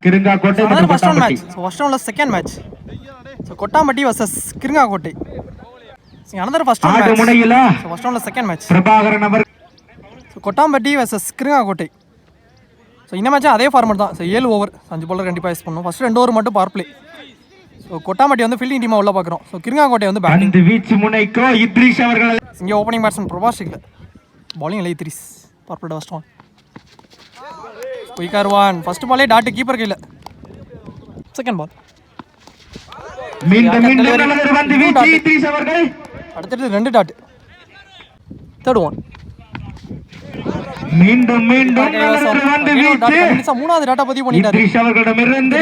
Kirungakottai another first round Kottampatti. match. So first round was second match. So Kottampatti versus Kirungakottai. So another first round ஆடு match. முனையில So first round was second match. Prabhakaran அவர் So Kottampatti versus Kirungakottai. So இந்த match அதே format தான். So 7 over 5 bowler கண்டிப்பாக use பண்ணணும். First 2 over மட்டும் power play. So Kottampatti வந்து ஃபீல்டிங் டீமாக உள்ள பார்க்குறோம். ஸோ கிருங்காக்கோட்டை வந்து பேட்டிங். பந்து வீச்சு முனைக்கோ இத்ரிஷ் அவர்கள். இங்கே ஓப்பனிங் பேட்ஸ்மேன் பிரபாஷ் இல்லை, பாலிங் இல்லை Idris. Power play first one குயிக்கார் ஒன். ஃபஸ்ட் பாலே டாட்டு கீப்பர் கையில். செகண்ட் பால் மீண்டும் பந்து வீச்சு இத்ரிஷ் அவர்கள். அடுத்தடுத்து 2 டாட்டு. தேர்ட் ஒன் மீண்டும் வந்து வீச்சு மூணாவது டாட்டா பதிவு பண்ணிட்டாரு இத்ரிஷ் அவர்களிடமிருந்து.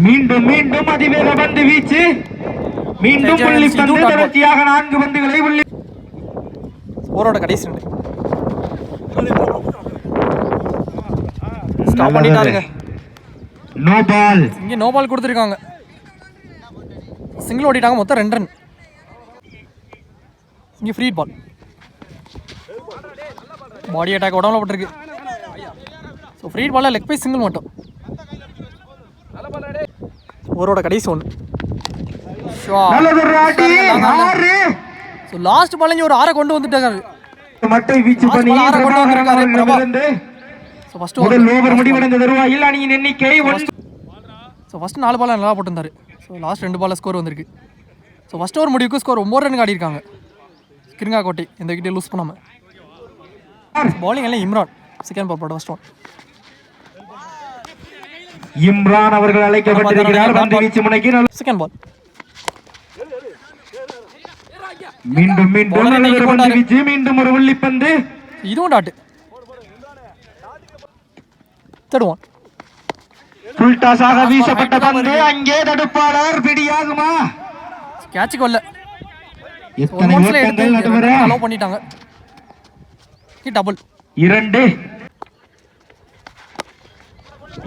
மீண்டும் அதிவேக பந்து வீச்சு. மீண்டும் புள்ளி பந்து. தொடர்ச்சியாக 4 பந்துகளை புள்ளி. ஓவரோட கடைசி 2 ஸ்டாப் பண்ணிட்டாருங்க. No ball. இங்கே நோ பால் கொடுத்துருக்காங்க. சிங்கிள் ஓடிட்டாங்க. மொத்தம் 2 ரன். இங்கே ஃப்ரீ பால். பாடி அட்டாக் உடம்புல போட்டிருக்கு. ஸோ ஃப்ரீ பாலில் லெக் பை சிங்கிள் மட்டும். ஓவரோட கடைசி 1. ஸோ லாஸ்ட் பால் ஒரு 6 கொண்டு வந்துட்டாரு. மட்டை வீச்சு பண்ணி ஸோ ஃபர்ஸ்ட் ஓவர் முடிவடைந்த தருவாயில் அணியின் எண்ணிக்கை 1. ஸோ ஃபஸ்ட்டு 4 பால் நல்லா போட்டிருந்தாரு. ஸோ லாஸ்ட் 2 பாலில் ஸ்கோர் வந்திருக்கு. ஸோ ஃபஸ்ட் ஓவர் முடிவுக்கு ஸ்கோர் 9 ரன் ஆடிருக்காங்க கிருங்காக்கோட்டை. எந்த விக்கெட்டை லூஸ் பண்ணாமல். பாலிங் எல்லாம் இம்ரான். செகண்ட் பால் போட்ட ஃபர்ஸ்ட் ஒன். இம்ரான் அவர்கள் அழைக்கப்பட்டிருக்கிறார். பந்து வீச்சு முனைக்கு செகண்ட் பால். மீண்டும் பந்து வீச்சு. மீண்டும் ஒரு உள்ளி பந்து. இதுவும் டாட்டு. தேர்ட் ஒன் ஃபுல் டாஸாக வீசப்பட்ட பந்து. அங்கே தடுப்பாளர் பிடியாகுமா? கேட்சுக்கு வரல. எத்தனை ஓட்டங்கள் நடுவர அலோவ் பண்ணிட்டாங்க. டபுள் 2.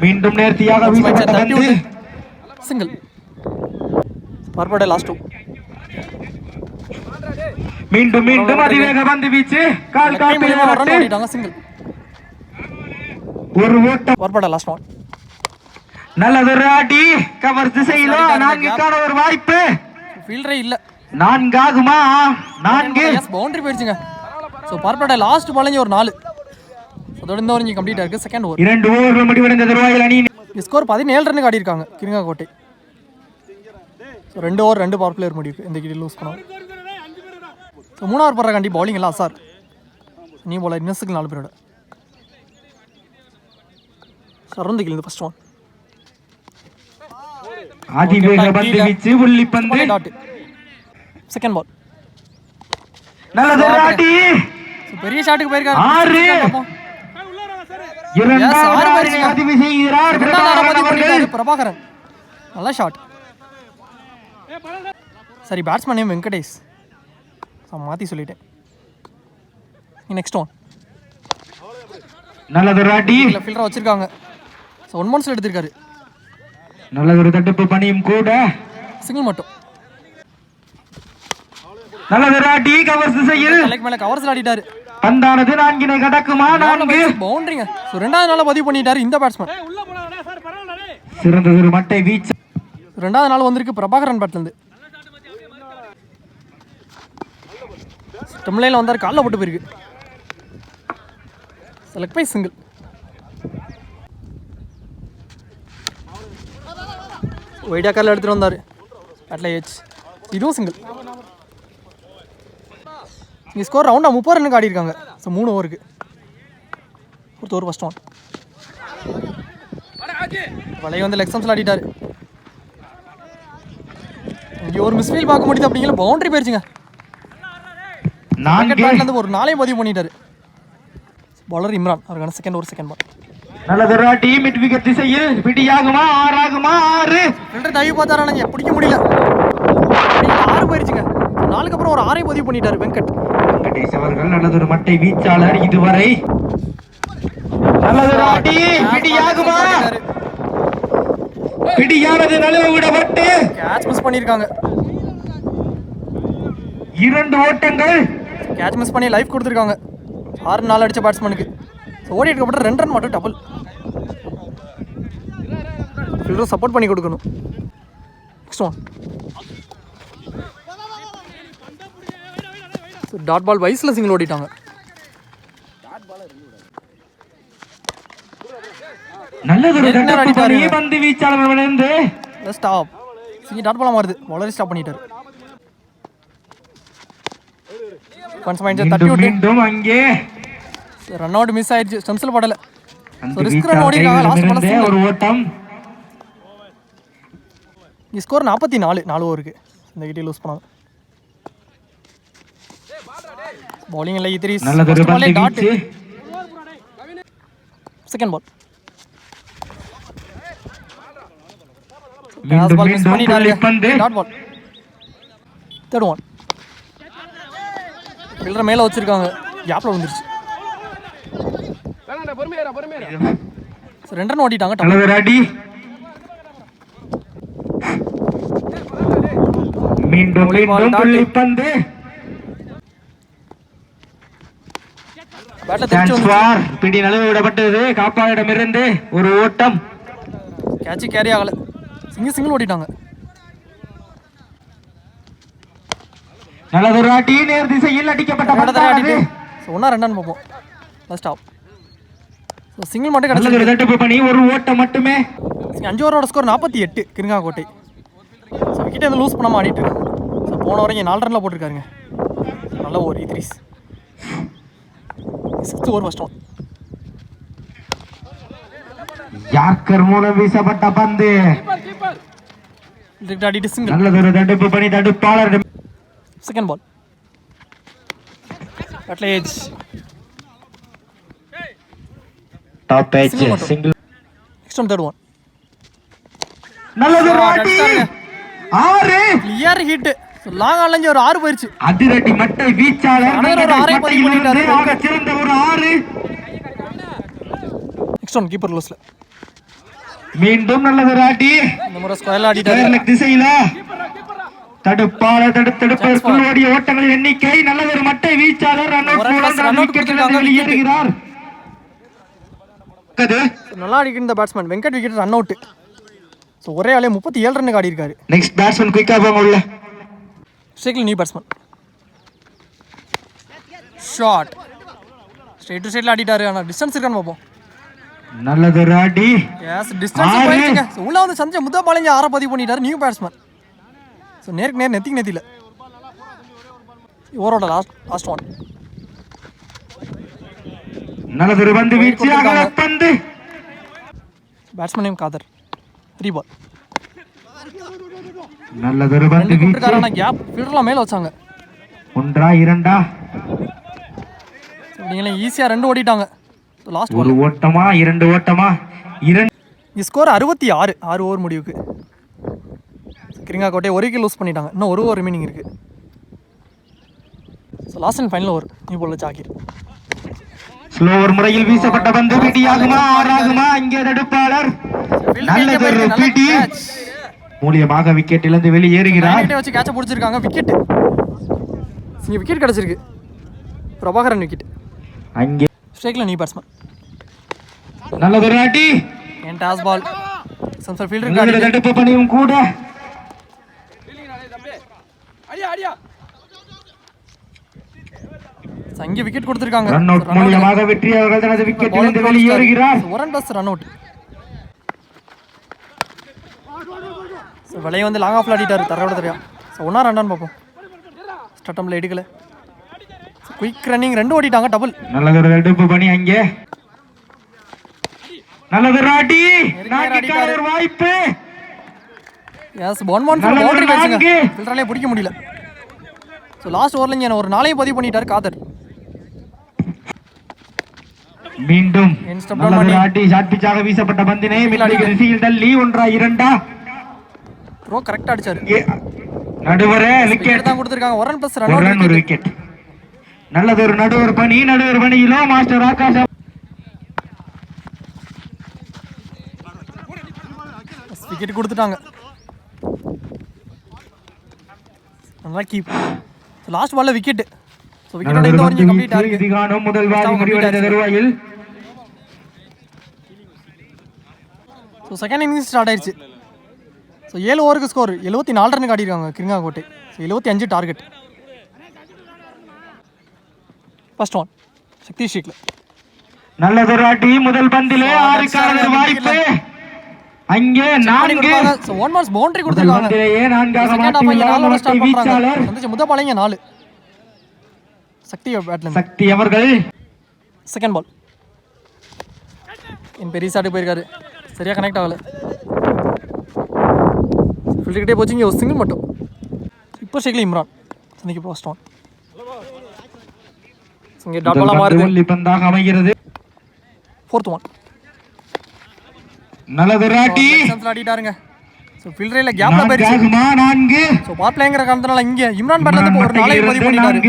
மீண்டும் நேர்த்தியாக வீசப்பட்ட பந்து. சிங்கிள். பர்பட லாஸ்ட் 2. மீண்டும் அதிவேக பந்து வீச்சு. கால் காப்பில் ரன் ஓடிட்டாங்க. சிங்கிள். ஒரு ஓட்டம். பர்பட லாஸ்ட் 1. நல்லதொரு அடி. கவர் திசையில 4க்கான ஒரு வாய்ப்பு. ஃபீல்டரே இல்ல. 4 ஆகுமா? 4. எஸ் பவுண்டரி போயிடுச்சுங்க. ஸோ பர்பட லாஸ்ட் பால் ஒரு 4. அதோட இந்த ஓவர் கம்ப்ளீட் ஆயிருக்கு. செகண்ட் ஓவர் 2 ஓவர்கள் முடிவடைந்த தருவாயில் அணி ஸ்கோர் 17 ரன் ஆடி இருக்காங்க Kirungakottai. So 2 over 2 power player முடிவு. இந்த கிட்ட லூஸ் பண்ணோம். ஸோ 3 போடுற கண்டி பவுலிங் எல்லாம் சார் நீ போல இன்னஸுக்கு 4 பேரோட சரந்துக்கு இந்த ஃபர்ஸ்ட் ஒன். அதிவேக பந்து வீச்சு. உள்ளி பந்து. டாட். Second ball. நல்லது அடி. பெரிய ஷாட்டுக்கு போயிருக்காரு. 6. பிரபாகரன் நல்ல ஷாட். சரி பேட்ஸ்மேன் நேம் வெங்கடேஷ். மாற்றி சொல்லிட்டேன். Next one. நல்லதொரு அடி. ஃபீல்டரா வச்சிருக்காங்க. ஸோ 1 மந்த்ஸில் எடுத்திருக்காரு. நல்லதொரு தடுப்பு பணியும் கூட. சிங்கிள் மட்டும். நல்லதொரு அடி. கவர் திசையில் தலைக்கு மேலே கவர்ஸில் ஆடிட்டாரு. பந்தானது 4 கடக்குமா? 4 பவுண்டரிங்க. ஸோ 2வது நாள் பதிவு பண்ணிட்டாரு இந்த பேட்ஸ்மேன். சிறந்ததொரு மட்டை வீச்சு. 2வது நாள் வந்திருக்கு பிரபாகரன் பேட்லேருந்து. ஸ்டெம்லைனில் வந்தார். காலில் போட்டு போயிருக்கு. Select by single. ஒயிட் காரில் எடுத்துகிட்டு வந்தார். Battle H. இதுவும் சிங்கிள். இங்கே ஸ்கோர் ரவுண்டாக 30 ரன்னுக்கு ஆடி இருக்காங்க. ஸோ 3 ஓவருக்கு ஒரு ஓவர் ஃபர்ஸ்ட் ஒன். வலையை வந்து லெக் ஸ்டம்ப்ஸில் ஆடிட்டார். இங்கே ஒரு மிஸ்ஃபீல் பார்க்க முடியுது. அப்படிங்கிற பவுண்டரி போயிடுச்சுங்க. 4 பேட்லேருந்து ஒரு 4 பதிவு பண்ணிட்டாரு பாலர் இம்ரான். அவருக்கான செகண்ட் ஓவர் செகண்ட் பால். நல்லதொரு அடி. மிட் விக்கெட் திசையில். பிடியாகுமா? 6 ஆகுமா? 6. ஃபில்டர் தயவு பார்த்தாரா? நீங்கள் பிடிக்க முடியல. 6 போயிடுச்சுங்க. 4க்கு அப்புறம் ஒரு 6 பதிவு பண்ணிட்டாரு வெங்கடேஷ் அவர்கள். நல்லதொரு மட்டை வீச்சாளர் இதுவரை. நல்லதொரு அடி. பிடியாகுமா? பிடியானது நழுவ விடப்பட்டு கேட்ச் மிஸ் பண்ணியிருக்காங்க. 2 ஓட்டங்கள். கேட்ச் மிஸ் பண்ணி லைஃப் கொடுத்துருக்காங்க. 6 4 அடித்த பேட்ஸ்மேனுக்கு. ஸோ ஓடி எடுக்கப்பட்ட 2 ரன் மட்டும் டபுள். ஃபீல்டரும் சப்போர்ட் பண்ணி கொடுக்கணும். Next one. So dot ball வைஸில் சிங்கிள் ஓடிட்டாங்க. நல்லதொரு பந்து வீச்சாளர் விளைந்து ஸ்டாப். சிங்கிள் டாட் பாலாக மாறுது. பவுலர் ஸ்டாப் பண்ணிட்டாரு. தட்டி விட்டு மீண்டும் அங்கே ரன் அவுட் மிஸ் ஆயிடுச்சு. ஸ்டம்ப்ஸ்ல படல. சோ ரிஸ்க் ரன் ஓடிறாங்க. லாஸ்ட் பால் ஒரு ஓட்டம். ஸ்கோர் 44 4 ஓவருக்கு. இந்த விக்கெட் லூஸ் பண்ணாங்க. bowling இல்ல இத்ரி. நல்லதொரு பந்து வீச்சு. Second ball. மீண்டும் பந்து dot ball. Third one. Fielder மேல வச்சிருக்காங்க. கேப்ல வந்துருச்சு. சோ 2 ரன் ஓடிட்டாங்க. நல்ல அடி. மீண்டும் பந்து பேட்ல தெரிச்சு வந்து பிடி நழுவ விடப்பட்டது. காப்பாளிடமிருந்து ஒரு ஓட்டம். கேட்ச் கேரி ஆகல. சிங்கிள் ஓடிட்டாங்க. நல்லதொரு அடி. நேர் திசையில் அடிக்கப்பட்ட பந்து. சோ ஒண்ணா ரெண்டான்னு பாப்போம். First of. சோ சிங்கிள் மட்டும் கிடைச்சது. நல்ல தட்டு பண்ணி ஒரு ஓட்டம் மட்டுமே. 5 ஓவரோட ஸ்கோர் 48 கிருங்காக்கோட்டை. ஸோ விக்கெட்டை வந்து லூஸ் பண்ணாமல் ஆடிட்டு இருக்காங்க. ஸோ போன வரைக்கும் 4 ரனில் போட்டிருக்காருங்க. நல்ல over Idris. 6th over first one. Yorker மூலம் வீசப்பட்ட பந்து அடிட்டு சிங்கிள். நல்லதொரு தடுப்பு பண்ணி தடுப்பாளர். Second ball. பேட்ல edge. Top edge single. Next one third one. நல்லதொரு அடி. 6 கிளியர் ஹிட். லாங் ஆன்லஞ்சு ஒரு 6 போயிருச்சு. அதிரடி மட்டை வீச்சாளர். ஒரு 6 பதிவு பண்ணிட்டாரு. ஆக சிறந்த ஒரு 6. நெக்ஸ்ட் ஒன் கீப்பர் லூஸ்ல. மீண்டும் நல்லதொரு அடி. இந்த முறை ஸ்கொயர்ல ஆடிட்டாரு. லெக் திசையில தடுப்பாளர் தடுப்பதற்குள் ஓடிய ஓட்டங்களின் எண்ணிக்கை. நல்லதொரு மட்டை வீச்சாளர். ரன் அவுட் விக்கெட்டிலிருந்து வெளியேறுகிறார். நல்லா அடிக்கிற இந்த batsman Venkat wicket run out. So ஒரே ஆளே 37 ரன்னுக்கு ஆடி இருக்காரு. நெக்ஸ்ட் பேட்ஸ்மேன் குயிக்கா போங்க உள்ள. ஸ்ட்ரைக்ல new batsman. Shot. Straight to ஸ்ட்ரைட்ல ஆடிட்டாரு. ஆனா டிஸ்டன்ஸ் இருக்கான்னு பாப்போம். நல்லதொரு அடி. எஸ் டிஸ்டன்ஸ் போயிடுங்க. ஸோ உள்ள வந்து சஞ்சய் முத்தா பாலஞ்சு 6 பதிவு பண்ணிட்டாரு நியூ பேட்ஸ்மேன். ஸோ நேருக்கு நேர் நெத்தியில ஓவரோட லாஸ்ட் ஒன். நல்லதொரு பந்து வீச்சு. பந்து பேட்ஸ்மேன் நேம் காதர். 3 பால். நல்லதொரு பந்து வீச்சு. கேப் ஃபீல்டர்லாம் மேல வச்சாங்க. 1 2 நீங்களே ஈஸியா 2 ஓடிட்டாங்க. லாஸ்ட் ஒரு ஓட்டமா 2 ஓட்டமா 2. ஸ்கோர் 66 6 ஓவர் முடிவுக்கு. கிருங்காக்கோட்டை 1 விக்கெட் லூஸ் பண்ணிட்டாங்க. இன்னும் 1 ஓவர் ரிமைனிங் இருக்கு. So last and final over new ball Zaheer. Slower முறையில் வீசப்பட்ட பந்து பிடியாகுமா ஆறாகுமா? இங்கே தடுப்பாளர் நல்லதொரு பிடி மூலியமாக விக்கெட் இழந்து வெளியேறுகிறார். வச்சு கேட்ச பிடிச்சிருக்காங்க. விக்கெட் இங்கே விக்கெட் கிடச்சிருக்கு. பிரபாகரன் விக்கெட். அங்கே ஸ்ட்ரைக்ல நியூ பேட்ஸ்மேன். நல்லதொரு அடி. என் டாஸ் பால். சம்சர் ஃபீல்டர் தடுப்பு பணியும் கூட. அங்கே விக்கெட் கொடுத்திருக்காங்க. ரன் அவுட் மூலமாக வெற்றி அவர்கள் தனது விக்கெட் இழந்து வெளியேறுகிறார். ஒரன் பிளஸ் ரன் அவுட். ஸோ விலையை வந்து லாங் ஆஃப்ல ஆடிட்டாரு. தரோட தெரியா. ஸோ ஒன்றா ரன் பார்ப்போம். ஸ்டார்டம்ல எடுக்கல. குயிக் ரன்னிங் 2 ஓடிட்டாங்க. டபுள். நல்லதொரு தடுப்பு பணி. அங்கே நல்லதொரு அடி. ஒரு வாய்ப்பு. S 1-1 boundary பேட்சிங்க. ஃபில்டராலே பிடிக்க முடியல. ஸோ லாஸ்ட் ஓவரில் இங்கே ஒரு 4 பதிவு பண்ணிட்டாரு காதர். மீண்டும் ஷாட் பிச்சாக வீசப்பட்ட பந்தினை திசையில் தள்ளி 1 2 த்ரோ கரெக்டா அடிச்சாரு. நடுவரே விக்கெட் தான் கொடுத்திருக்காங்க. 1 ரன் பிளஸ் ரன் அவுட். ஒரு விக்கெட். நல்லதொரு நடுவர் பணியிலோ மாஸ்டர் ஆகாஷ் விக்கெட் கொடுத்துட்டாங்க. நல்லா கீப். லாஸ்ட் பால்ல விக்கெட். சோ விக்கெட்டோட இந்த ஓவர் கம்ப்ளீட் ஆயிருக்கு. இதுகான முதல் வாரி முடிவடைந்த தருவாயில் செகண்ட் இன்னிங்ஸ் ஸ்டார்ட் ஆயிடுச்சு. ஸோ 7 ஓவருக்கு ஸ்கோர் 74 ரன் ஆடிருக்காங்க Kirungakottai. So 75 target. First one Sakthi ஸ்ட்ரீட்ல நல்லதொரு அடி. முதல் பந்திலே 6க்கான வாய்ப்பு. அங்கே 4. ஸோ 1 மார்க்ஸ் பவுண்டரி கொடுத்துருக்காங்க. செகண்ட் ஆஃப் இங்க 4 ஓவர் ஸ்டார்ட் பண்றாங்க. வந்துச்சு முதபாலைங்க 4. சக்தி பேட்ல சக்தி அவர்கள் செகண்ட் பால். என் பெரிய ஷாட்டுக்கு போயிருக்காரு. சரியா கனெக்ட் ஆகல. ஃபீல்டுக்கிட்டே போச்சு. இங்கே ஒரு சிங்கிள் மட்டும். இப்போ ஷேக்ல இம்ரான் இன்னைக்கு ஃபர்ஸ்ட் ஒன். இங்கே டாட் பாலா மாறுது. பந்தாக அமைகிறது. ஃபோர்த் ஒன் நல்லதொரு அடி. சென்ஸ்ல ஆடிட்டாருங்க. ஸோ ஃபீல்டர்ல கேப்ல போயிருச்சு. 4. ஸோ பால் பிளேங்கிற காரணத்தினால இங்கே இம்ரான் பேட்ல இருந்து ஒரு 4 பதிவு பண்ணிட்டாரு.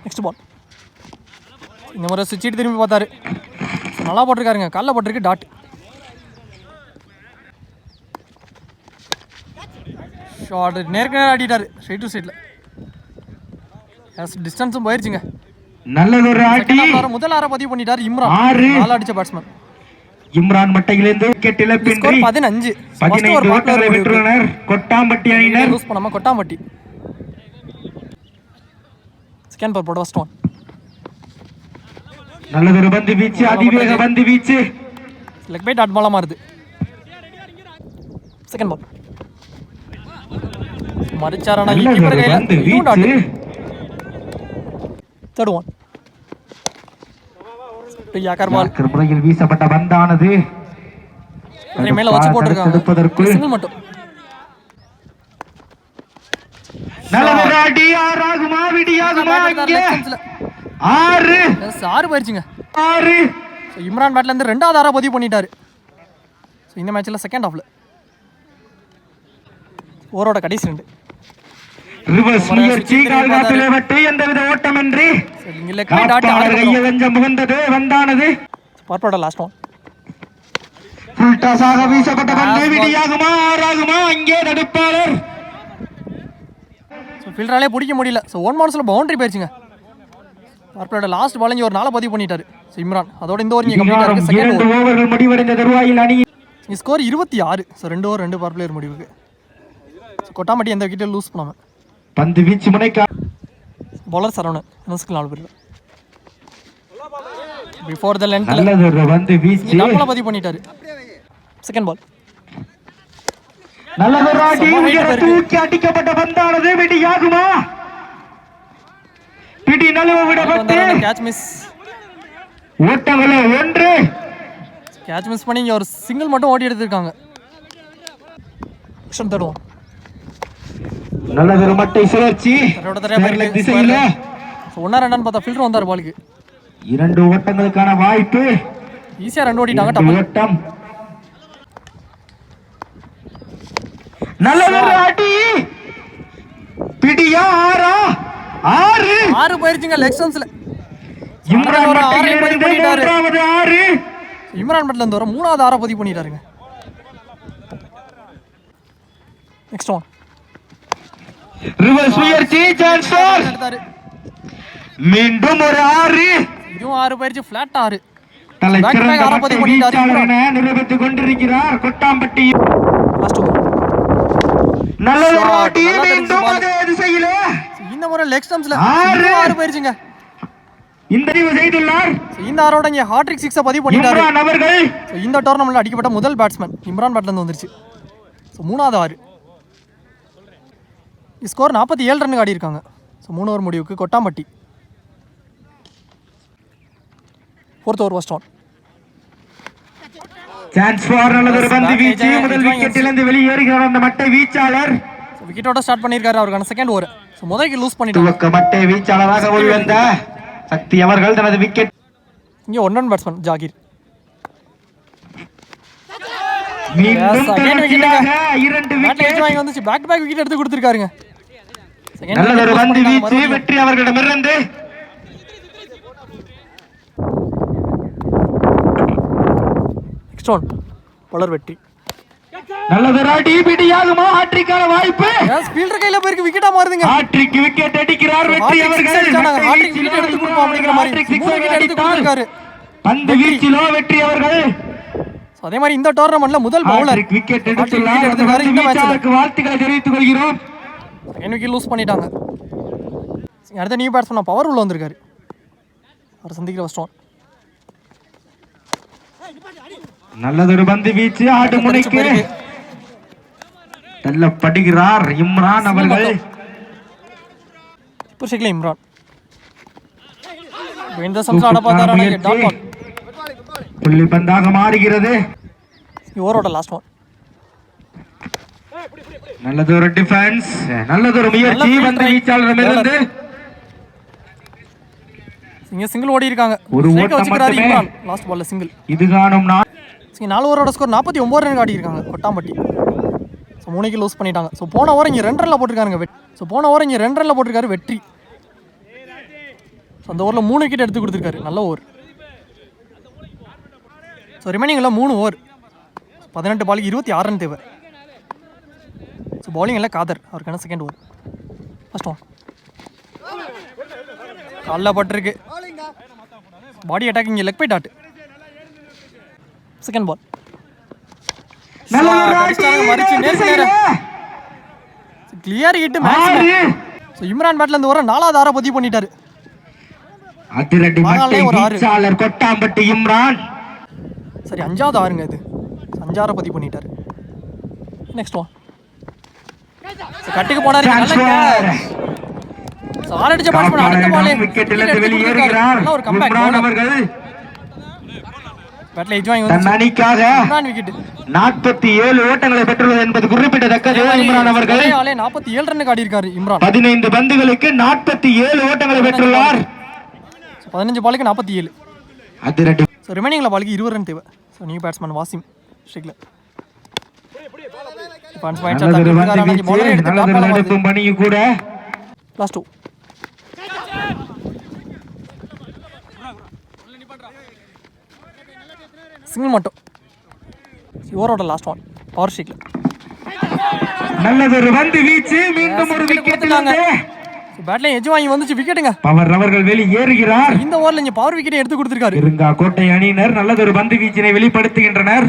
Next ball. இந்த முறை சுவிட்ச் திரும்பி பார்த்தாரு. நல்லா போட்டிருக்காருங்க. காலில் போட்டிருக்கு டாட். ஷார்ட் நேருக்கு நேரம் ஆடிட்டாரு. Straight to ஸ்ட்ரைட்ல டிஸ்டன்ஸும் போயிருச்சுங்க. நல்லதொரு அடி. முதல் 6 பதிவு பண்ணிட்டாரு இம்ரான். 4 அடிச்ச பேட்ஸ்மேன் இம்ரான் மட்டையிலிருந்து விக்கெட் இழப்பின்றி 15. ஃபர்ஸ்ட் ஓவர் ஓட்டங்களை வென்றுள்ளனர் கொட்டாம்பட்டி அணியினர். லூஸ் பண்ணாம கொட்டாம்பட்டி. செகண்ட் பால் போட ஃபர்ஸ்ட் ஒன். நல்லதொரு பந்து வீச்சு. அதிவேக பந்து வீச்சு. லெக் பை டாட் பாலா மாறுது. செகண்ட் பால் மரிச்சாரானா கீப்பர் கையில இதுவும் டாட். Third one. யாக்கர் பால் முறையில் வீசப்பட்ட பந்தானது மேல வச்சு போட்டுருக்காங்க. சிங்கிள் மட்டும். நல்லதொரு அடி. 6 ஆகுமா விடியாகுமா? இங்கே 6. எஸ் 6 போயிருச்சுங்க. 6. ஸோ இம்ரான் பேட்ல இருந்து 2வது 6 பதிவு பண்ணிட்டாரு. ஸோ இந்த மேட்ச்ல செகண்ட் ஹாஃப்ல ஓவரோட கடைசி 2. ரிவர்ஸ் முயற்சி. கால்காத்திலே வெற்றி. எந்தவித ஓட்டமின்றி இங்க லெக் பை டாட் கையை வெஞ்சம் புகுந்தது வந்தானது. பார்ப்போட லாஸ்ட் ஒன். ஃபுல் டாஸாக வீசப்பட்ட பந்து விடியாகுமா 6 ஆகுமா? இங்கே தடுப்பாளர். ஸோ ஃபீல்டராலே பிடிக்க முடியல. ஸோ 1 மார்க்ஸ்ல பவுண்டரி போயிருச்சுங்க. பார்ப்போட லாஸ்ட் பால் இங்க ஒரு 4 பதிவு பண்ணிட்டாரு இம்ரான். அதோட இந்த ஓவர் இங்க கம்ப்ளீட் ஆயிருக்கு. செகண்ட் ஓவர்கள் முடிவடைந்த தருவாயில் அணி score 26. So 2 over 2 power player முடிவுக்கு. ஸோ கொட்டாம்பட்டி எந்த விக்கெட்டையும் லூஸ் பண்ணாம. பந்து வீச்சு முனைக்கா பவுலர் சரவணன் இன்னும் 4 பேர். பிஃபோர் த லென்த் நல்லதொரு பந்து வீச்சு. டாட் பதிவு பண்ணிட்டாரு. Second ball. நல்லதொரு அடி. உயர தூக்கி அடிக்கப்பட்ட பந்தானது விடியாகுமா? பிடி நழுவ விடப்பட்டு கேட்ச் மிஸ். ஓட்டங்கள 1. கேட்ச் மிஸ் பண்ணி இங்க ஒரு சிங்கிள் மட்டும் ஓடி எடுத்திருக்காங்க. தருவோம். நல்லதொரு மட்டை சுழற்சி. திசையில 1 ரன் பார்த்தா ஃபில்டர் வந்தார் பாலுக்கு. 2 ஓட்டங்களுக்கான வாய்ப்பு. ஈஸியா 2 ஓடிட்டாங்க. ஓட்டம். நல்லதொரு அடி. பிடியா 6 போயிருச்சுங்க லெக் ஸ்டம்ப்ஸ்ல. இம்ரான் பண்ணிட்டாரு. 6 இம்ரான் பட்ல இருந்து வர 3வது 6 பதிவு பண்ணிட்டாருங்க. Next one. ரிவர்ஸ் முயற்சி. Chance four. மீண்டும் ஒரு 6. இதுவும் 6 போயிருச்சு. ஃபிளாட் 6. பேக் பேக் 6 பதிவு பண்ணிட்டாரு. நிரூபித்துக் கொண்டிருக்கிறார் கொட்டாம்பட்டி. Last over. நல்ல அடி. மீண்டும் அதே திசையில இந்த முறை லெக் ஸ்டம்ப்ஸ்ல 6 போயிருச்சுங்க. இந்த பதிவு செய்துள்ளார். இந்த 6ஓட இங்க ஹாட்ரிக் 6 பதிவு பண்ணிட்டாரு இம்ரான் அவர்கள். இந்த டோர்னமெண்ட்ல அடிக்கப்பட்ட முதல் பேட்ஸ்மேன் இம்ரான் பேட்ல இருந்து வந்துருச்சு. 3வது 6. ஸ்கோர் 47 ரன் ஆடி இருக்காங்க. 3 ஓவர் முடிவுக்கு Kottampatti. 4th over first one. Chance for. நல்லதொரு பந்து வீச்சு. முதல் விக்கெட்டில் இருந்து வெளியேறுகிறார் அந்த மட்டை வீச்சாளர். விக்கெட்டோட ஸ்டார்ட் பண்ணிருக்காரு அவருக்கான செகண்ட் ஓவர். முதல்க்கு லூஸ் பண்ணிட்டாங்க. துவக்க மட்டை வீச்சாளராக உள்வந்த சக்தி அவர்கள் தனது விக்கெட். இங்க 1 ரன் பேட்ஸ்மேன் ஜாகிர். மீண்டும் தொடர்ச்சியாக 2 விக்கெட் வாங்கி வந்துச்சு. பேக் டு பேக் விக்கெட் எடுத்து கொடுத்திருக்காருங்க. நல்லதொரு பந்து வீச்சு. வெற்றி அவர்களிடமிருந்து. Next one. பலர் வெற்றி. நல்லதொரு அடி. பிடியாகுமா? ஹாட்ரிக்கான வாய்ப்பு. ஃபீல்டர் கையில போயிருக்கு. விக்கெட்டா மாறுதுங்க. ஹாட்ரிக் விக்கெட் அடிக்கிறார் வெற்றி அவர்கள். ஹாட்ரிக் விக்கெட் எடுத்து கொடுப்போம் அப்படிங்கிற மாதிரி 3 விக்கெட் எடுத்து கொடுத்திருக்காரு. பந்து வீச்சிலோ வெற்றி அவர்கள். ஸோ அதே மாதிரி இந்த டோர்னமெண்ட்ல முதல் பவுலர் விக்கெட் எடுத்துள்ளார். இந்த மேட்ச்ல வாழ்த்துக்களை தெரிவித்துக் கொள்கிறோம். செகண்ட் விக்கெட் லூஸ் பண்ணிட்டாங்க. அடுத்த நியூ பேட்ஸ்மேன் பவர் உள்ள வந்திருக்காரு. அவர் சந்திக்கிற ஃபர்ஸ்ட் ஒன். நல்லதொரு பந்து வீச்சு ஆடு முனைக்கு தள்ளப்படுகிறார் இம்ரான் அவர்கள். இப்போ ஷேக்ல இம்ரான் இந்த சம்ஸ் ஆட பார்த்தாரான டாட் பால் புள்ளி பந்தாக மாறுகிறது. ஓவரோட லாஸ்ட் ஒன். நல்லதொரு டிஃபென்ஸ், நல்லதொரு முயற்சி பந்து வீச்சாளரிடமிருந்து. இங்க சிங்கிள் ஓடி இருக்காங்க. ஒரு ஓட்டம் வச்சுக்கிறாரு மட்டுமே. இம்ரான் லாஸ்ட் பால்ல சிங்கிள். இது காணும் நான் 4 ஓவரோட ஸ்கோர் 49 ரன் ஆடி இருக்காங்க கொட்டாம்பட்டி. ஸோ 3 லூஸ் பண்ணிட்டாங்க. ஸோ போன ஓவர் இங்கே 2 ரன்ல போட்டிருக்காங்க. ஸோ போன ஓவர் இங்கே 2 ரன்ல போட்டிருக்காரு வெற்றி. ஸோ அந்த ஓவரில் 3 விக்கெட் எடுத்து கொடுத்துருக்காரு. நல்ல ஓவர். ஸோ ரிமைனிங்கில் 3 ஓவர் 18 பாலுக்கு 26 ரன் தேவை. ஸோ பவுலிங் எல்லாம் காதர் அவருக்கான செகண்ட் ஓவர். ஃபர்ஸ்ட் ஒன் காலில் பட்டிருக்கு. பாடி அட்டாக் இங்கே leg bye dot. Second ball clear hit match. So Imran பேட்ல இருந்து வர 4வது ஆரை பதிவு பண்ணிட்டாரு. அதிரடி மட்டை வீச்சாளர் கொட்டாம்பட்டி இம்ரான். சரி 5வது ஆறுங்க இது. 5 ஆரை பதிவு பண்ணிட்டாரு. நெக்ஸ்ட் ஒன் கட்டுக்கு போனாரு. ஆறு அடிச்ச பேட்ஸ்மேன் அடுத்த பால் விக்கெட்ல இருந்து வெளியேறுகிறார் ஒரு கம்பேக் அவர்கள். பேட்ல எஜ் வாங்கி வந்து அணிக்காக இம்ரான் விக்கெட் 47 ஓட்டங்களை பெற்றுள்ளது என்பது குறிப்பிடத்தக்கது. இம்ரான் அவர்கள் 47 ரன் ஆடி இருக்காரு. இம்ரான் 15 பந்துகளுக்கு 47 ஓட்டங்களை பெற்றுள்ளார். 15 பாலுக்கு 47. அதிரடி. ஸோ ரிமைனிங்ல பாலுக்கு 20 ரன் தேவை. ஸோ நியூ பேட்ஸ்மேன் வாசிம் ஷேக்ல லாஸ்ட் டூ. சிங்கிள் மட்டும். ஓவரோட லாஸ்ட் ஒன் பவர் ஷேக்ல நல்லதொரு பந்து வீச்சு மீண்டும் ஒரு விக்கெட். பேட்ல எஜ் வாங்கி வந்துச்சு விக்கெட்டுங்க. பவர் அவர்கள் வெளியேறுகிறார். இந்த ஓவர்ல இங்க பவர் விக்கெட் எடுத்து கொடுத்திருக்காரு. இருங்கா கோட்டை அணியினர் நல்லதொரு பந்து வீச்சினை வெளிப்படுத்துகின்றனர்.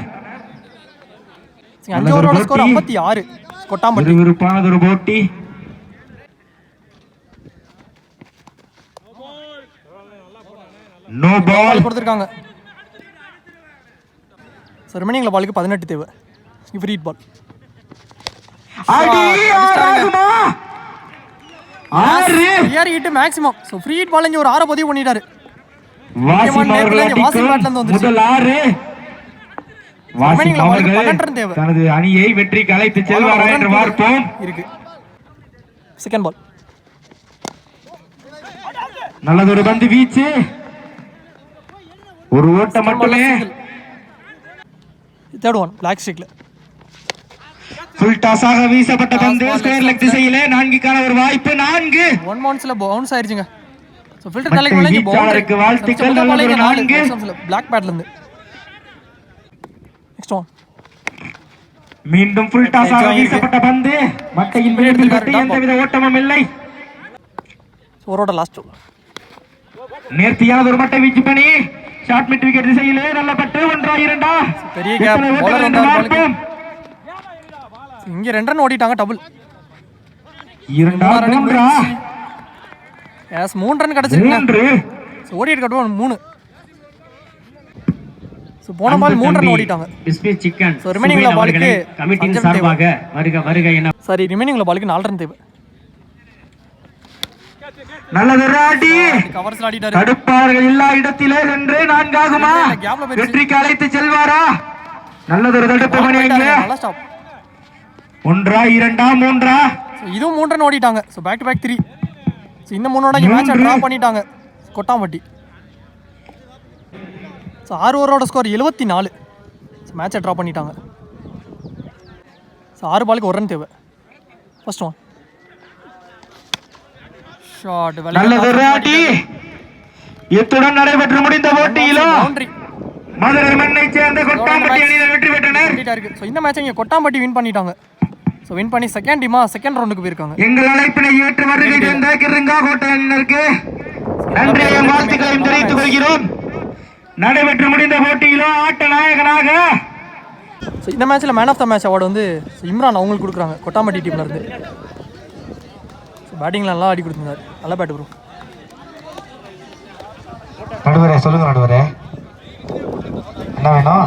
5 ஓவரோட ஸ்கோர் 56. கொட்டாம்பட்டி விறுவிறுப்பானதொரு போட்டி. நோ பால் கொடுத்திருக்காங்க. ஸோ ரிமைனிங்ல பாலுக்கு 18 தேவை. Free ball maximum. So free ball இங்க ஒரு 6 பதிவு பண்ணிட்டாரு. தனது அணியை வெற்றிக்கு அழைத்து செல்வாரா என்று பார்ப்போம். இருக்கு செகண்ட் பால். நல்லதொரு பந்து வீச்சு ஒரு ஓட்டம் மட்டுமே. தேர்ட் ஒன் பிளாக் ஸ்ட்ரிக்ல ஃபுல் டாஸாக வீசப்பட்ட பந்து ஸ்கொயர் லெக் திசையிலே 4க்கான ஒரு வாய்ப்பு. 4 1 மவுன்ஸ்ல பவுன்ஸ் ஆயிருச்சுங்க. சோ ஃபில்டர் தலைக்கு மேல இங்க பவுண்டரிக்கு வாழ்த்துக்கள். நல்ல 4 பிளாக் பேட்ல இருந்து. நெக்ஸ்ட் ஒன் மீண்டும் ஃபுல் டாஸாக வீசப்பட்ட பந்து மட்டையின் மேல் பட்டு எந்தவித ஓட்டமும் இல்லை. ஓவரோட லாஸ்ட் நேர்த்தியான ஒரு மட்டை வீச்சு பணி. ஷார்ட் மிட் விக்கெட் திசையிலே நல்ல பட்டு 1-2 பெரிய கேப் பவுலர் வந்தாரு. இங்க 2 ரன் ஓடிட்டாங்க டபுள். 2-3 எஸ் 3 ரன் கிடைச்சிருக்கு. சோ ஓடிட்டு கட்டுவோம் 3. சோ போன பால் 3 ரன் ஓடிட்டாங்க. பிஸ்மிஸ் சிக்கன் சோ ரிமைனிங்ல பாலுக்கு கமிட்டியின் சார்பாக வருக என சரி ரிமைனிங்ல பாலுக்கு 4 ரன் தேவை. நல்லது ராடி கவர்ஸ்ல ஆடிட்டாரு. தடுப்பார்கள் எல்லா இடத்திலே சென்று 4 ஆகுமா? வெற்றிக்கு அழைத்து செல்வாரா? நல்லதொரு தடுப்பு மணி அங்கே. நல்ல ஸ்டாப். 1-2-3 இதுவும் 3 ரன் ஓடிட்டாங்க. So back to back 3. So இந்த 3 ஓட மேட்சை டிரா பண்ணிட்டாங்க கொட்டாம்பட்டி. ஸோ 6 ஓவரோட ஸ்கோர் 74. ஸோ மேட்சை ட்ரா பண்ணிட்டாங்க. ஸோ 6 பாலுக்கு 1 ரன் தேவை. First one shot. நல்லதொரு அடி. இத்துடன் நடைபெற்று முடிந்த போட்டியிலும் மதுரை மண்ணை சேர்ந்த கொட்டாம்பட்டி அணியினர் வெற்றி பெற்றனர். ஸோ இந்த மேட்சை இங்கே கொட்டாம்பட்டி வின் பண்ணிட்டாங்க. ஸோ வின் பண்ணி செகண்ட் ரவுண்டுக்கு போயிருக்காங்க. எங்கள் அழைப்பினை ஏற்று வருகை தந்த கிருங்கா கோட்டை அணியினருக்கு நன்றியையும் வாழ்த்துக்களையும் தெரிவித்துக் கொள்கிறோம். நடைபெற்று முடிந்த போட்டியிலும் ஆட்ட நாயகனாக ஸோ இந்த மேட்ச்சில் man of the match award வந்து இம்ரான் அவங்களுக்கு கொடுக்குறாங்க கொட்டாம்பட்டி டீம்ல இருந்து. ஸோ பேட்டிங்கில் நல்லா ஆடி கொடுத்துருந்தாரு. நல்லா பேட்டு ப்ரோ. நடுவரே சொல்லுங்க நடுவரே என்ன வேணும்?